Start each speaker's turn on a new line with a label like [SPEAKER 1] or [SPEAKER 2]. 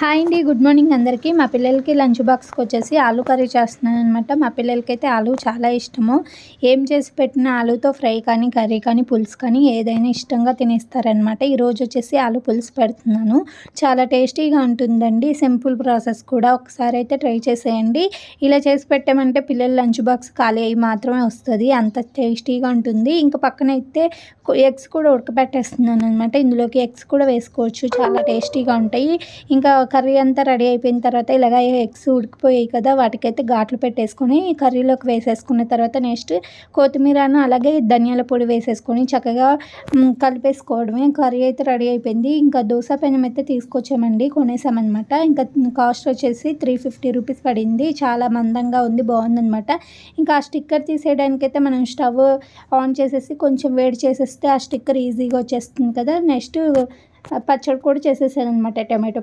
[SPEAKER 1] Hi అండి. Good morning అందరికీ. మా పిల్లలకి లంచ్ బాక్స్కి వచ్చేసి ఆలూ కర్రీ చేస్తున్నాను అనమాట. మా పిల్లలకైతే ఆలూ చాలా ఇష్టము. ఏం చేసి పెట్టిన ఆలూతో ఫ్రై కానీ, కర్రీ కానీ, పులుసు కానీ ఏదైనా ఇష్టంగా తినేస్తారనమాట. ఈరోజు వచ్చేసి ఆలూ పులుసు పెడుతున్నాను. చాలా టేస్టీగా ఉంటుందండి. సింపుల్ ప్రాసెస్ కూడా. ఒకసారి అయితే ట్రై చేసేయండి. ఇలా చేసి పెట్టామంటే పిల్లల లంచ్ బాక్స్ ఖాళీ అయ్యి మాత్రమే వస్తుంది. అంత టేస్టీగా ఉంటుంది. ఇంకా పక్కనైతే ఎగ్స్ కూడా ఉడకబెట్టేస్తున్నాను అనమాట. ఇందులోకి ఎగ్స్ కూడా వేసుకోవచ్చు. చాలా టేస్టీగా ఉంటాయి. ఇంకా కర్రీ అంతా రెడీ అయిపోయిన తర్వాత ఇలాగ ఎగ్స్ ఉడికిపోయాయి కదా, వాటికైతే ఘాట్లు పెట్టేసుకొని కర్రీలోకి వేసేసుకున్న తర్వాత నెక్స్ట్ కొత్తిమీరను అలాగే ధనియాల పొడి వేసేసుకొని చక్కగా కలిపేసుకోవడమే. కర్రీ అయితే రెడీ అయిపోయింది. ఇంకా దోశ పెనం అయితే తీసుకొచ్చామండి, కొనేసామన్నమాట. ఇంకా కాస్ట్ వచ్చేసి 350 రూపీస్ పడింది. చాలా మందంగా ఉంది, బాగుందన్నమాట. ఇంకా ఆ స్టిక్కర్ తీసేయడానికైతే మనం స్టవ్ ఆన్ చేసేసి కొంచెం వేడి చేసేస్తే ఆ స్టిక్కర్ ఈజీగా వచ్చేస్తుంది కదా. నెక్స్ట్ పచ్చడి కూడా చేసేసాను అనమాట, టమాటో